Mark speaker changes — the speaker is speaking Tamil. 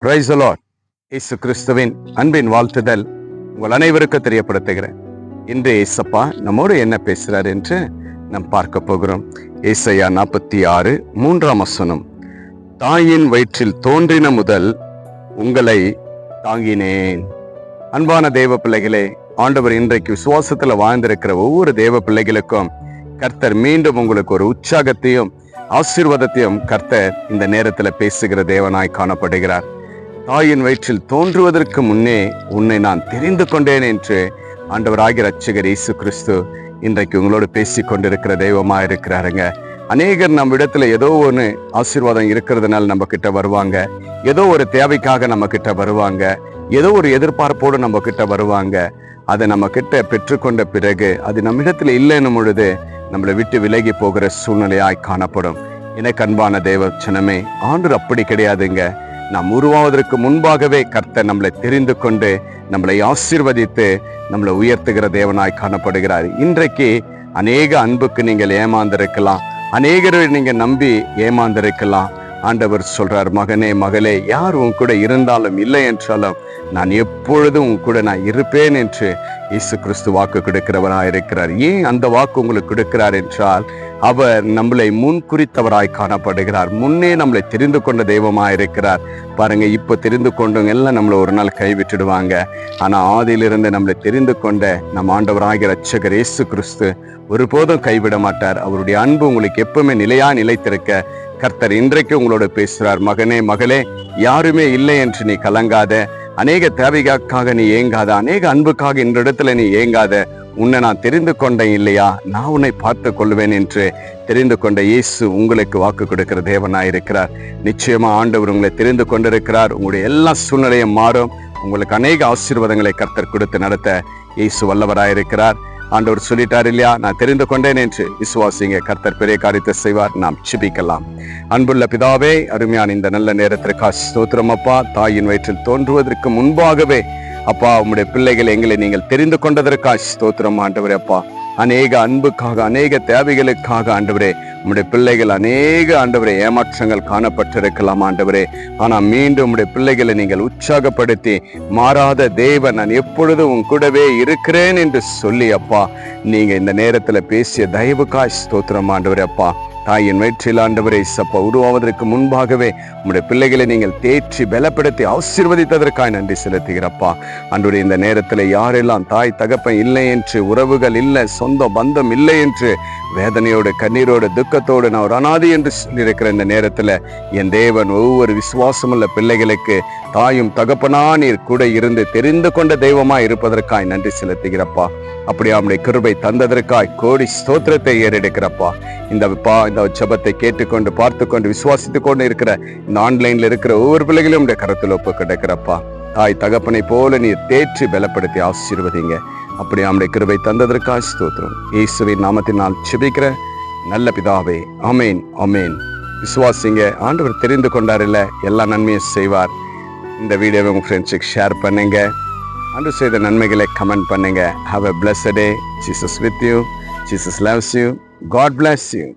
Speaker 1: Praise the Lord. இயேசு கிறிஸ்துவின் அன்பின் வாழ்த்துதல் உங்கள் அனைவருக்கும் தெரியப்படுத்துகிறேன். இன்று ஏசப்பா நம்மோடு என்ன பேசுறார் என்று நாம் பார்க்க போகிறோம். ஏசாயா 46:3 தாயின் வயிற்றில் தோன்றின முதல் உங்களை தாங்கினேன். அன்பான தேவ பிள்ளைகளே, ஆண்டவர் இன்றைக்கு விசுவாசத்துல வாழ்ந்திருக்கிற ஒவ்வொரு தேவ பிள்ளைகளுக்கும் கர்த்தர் மீண்டும் உங்களுக்கு ஒரு உற்சாகத்தையும் ஆசீர்வாதத்தையும் கர்த்தர் இந்த நேரத்துல பேசுகிற தேவனாய் காணப்படுகிறார். தாயின் வயிற்றில் தோன்றுவதற்கு முன்னே உன்னை நான் தெரிந்து கொண்டேன் என்று ஆண்டவராகிய இரட்சகர் இயேசு கிறிஸ்து இன்றைக்கு உங்களோடு பேசி கொண்டிருக்கிற தெய்வமா இருக்கிறாருங்க. அநேகர் நம்ம இடத்துல ஏதோ ஒன்று ஆசீர்வாதம் இருக்கிறதுனால நம்ம கிட்ட வருவாங்க, ஏதோ ஒரு தேவைக்காக நம்ம கிட்ட வருவாங்க, ஏதோ ஒரு எதிர்பார்ப்போடு நம்ம கிட்ட வருவாங்க. அதை நம்ம கிட்ட பெற்றுக்கொண்ட பிறகு அது நம்ம இடத்துல இல்லைன்னும் பொழுது நம்மளை விட்டு விலகி போகிற சூழ்நிலையாய் காணப்படும். எனக்கு அன்பான தேவ ஜனமே, ஆண்டவர் அப்படி கிடையாதுங்க. நாம் உருவாவதற்கு முன்பாகவே கர்த்தர் நம்மளை தெரிந்து கொண்டு நம்மளை ஆசீர்வதித்து நம்மளை உயர்த்துகிற தேவனாய் காணப்படுகிறார். இன்றைக்கு அநேக அன்புக்கு நீங்கள் ஏமாந்திருக்கலாம், அநேகரை நீங்க நம்பி ஏமாந்திருக்கலாம். ஆண்டவர் சொல்றார், மகனே மகளே, யார் உன் கூட இருந்தாலும் இல்லை என்றாலும் நான் எப்பொழுதும் உன் கூட நான் இருப்பேன் என்று இயேசு கிறிஸ்து வாக்கு கொடுக்கிறவராய் இருக்கிறார். ஏன் அந்த வாக்கு உங்களுக்கு கொடுக்கிறார் என்றால், அவர் நம்மளை முன் குறித்தவராய் காணப்படுகிறார். முன்னே நம்மளை தெரிந்து கொண்ட தெய்வமாய் இருக்கிறார். பாருங்க, இப்போ தெரிந்து கொண்டவங்க எல்லாம் நம்மளை ஒரு நாள் கைவிட்டுடுவாங்க. ஆனா ஆதியிலிருந்து நம்மளை தெரிந்து கொண்ட நம் ஆண்டவராகிய இரட்சகர் இயேசு கிறிஸ்து ஒருபோதும் கைவிட மாட்டார். அவருடைய அன்பு உங்களுக்கு எப்பவுமே நிலைத்திருக்க கர்த்தர் இன்றைக்கு உங்களோட பேசுறார். மகனே மகளே, யாருமே இல்லை என்று நீ கலங்காத, அநேக தேவைக்காக நீ ஏங்காத, அநேக அன்புக்காக இந்த இடத்துல நீ ஏங்காத. உன்னை நான் தெரிந்து கொண்டேன் இல்லையா, நான் உன்னை பார்த்து கொள்வேன் என்று தெரிந்து கொண்ட இயேசு உங்களுக்கு வாக்கு கொடுக்கிற தேவனாயிருக்கிறார். நிச்சயமா ஆண்டவர் உங்களை தெரிந்து கொண்டிருக்கிறார். உங்களுடைய எல்லா சூழ்நிலையும் மாறும். உங்களுக்கு அநேக ஆசீர்வாதங்களை கர்த்தர் கொடுத்து நடத்த இயேசு வல்லவராயிருக்கிறார். ஆண்டவர் சொல்லிட்டார் இல்லையா, நான் தெரிந்து கொண்டேன் என்று விசுவாசிங்க, கர்த்தர் பெரிய காரியத்தை செய்வார். நாம் ஜெபிக்கலாம். அன்புள்ள பிதாவே, அருமையான இந்த நல்ல நேரத்திற்காக ஸ்தோத்திரம் அப்பா. தாயின் வயிற்றில் தோன்றுவதற்கு முன்பாகவே அப்பா உம்முடைய பிள்ளைகளை எங்களை நீங்கள் தெரிந்து கொண்டதற்காக ஸ்தோத்திரம் ஆண்டவரே. அப்பா அநேக அன்புக்காக, அநேக தேவைகளுக்காக ஆண்டவரே உம்முடைய பிள்ளைகள் அநேக ஆண்டவரே ஏமாற்றங்கள் காணப்பட்டிருக்கலாம் ஆண்டவரே. ஆனா மீண்டும் உம்முடைய பிள்ளைகளை நீங்கள் உற்சாகப்படுத்தி, மாறாத தேவன், நான் எப்பொழுதும் உன் கூடவே இருக்கிறேன் என்று சொல்லி அப்பா நீங்க இந்த நேரத்துல பேசிய தயவுக்காய் ஸ்தோத்திரம் ஆண்டவரே. அப்பா தாயின் வயிற்றில் ஆண்டவரே சப்பா உருவாவதற்கு முன்பாகவே உம்முடைய பிள்ளைகளை நீங்கள் தேற்றி பலப்படுத்தி ஆசீர்வதித்ததற்காக நன்றி செலுத்துகிறப்பா. ஆண்டவரே, இந்த நேரத்துல யாரெல்லாம் தாய் தகப்பன் இல்லை என்று, உறவுகள் இல்லை, சொந்த பந்தம் இல்லை என்று வேதனையோடு கண்ணீரோடு துக்கத்தோடு நான் ஒரு அனாதி என்று சொல்லியிருக்கிற இந்த நேரத்துல என் தேவன் ஒவ்வொரு விசுவாசமுள்ள பிள்ளைகளுக்கு தாயும் தகப்பனா நீர் கூட இருந்து தெரிந்து கொண்ட தெய்வமாய் இருப்பதற்காய் நன்றி செலுத்துகிறப்பா. அப்படி அவனுடைய கிருபை தந்ததற்காய் கோடி ஸ்தோத்திரத்தை ஏறெடுக்கிறப்பா. இந்த ஜெபத்தை கேட்டுக்கொண்டு பார்த்து கொண்டு விசுவாசித்து கொண்டு இருக்கிற இந்த ஆன்லைன்ல இருக்கிற ஒவ்வொரு பிள்ளைகளையும் உடைய கரத்தில் ஒப்பு கிடைக்கிறப்பா. தாய் தகப்பனை போல நீர் தேற்றி பலப்படுத்தி ஆசீர்வதிங்க. அப்படி அவனுடைய கிருபை தந்ததற்காக ஸ்தோத்திரம். இயேசுவின் நாமத்தினால் ஜெபிக்கிற நல்ல பிதாவே, ஆமேன் ஆமேன். விசுவாசிங்க, ஆண்டவர் தெரிந்து கொண்டார் இல்ல, எல்லா நன்மையும் செய்வார். இந்த வீடியோவை உங்க ஃப்ரெண்ட்ஸுக்கு ஷேர் பண்ணுங்க. ஆண்டவர் செய்த நன்மைகளை கமெண்ட் பண்ணுங்க. Have a blessed day. Jesus with you. Jesus loves you. God bless you.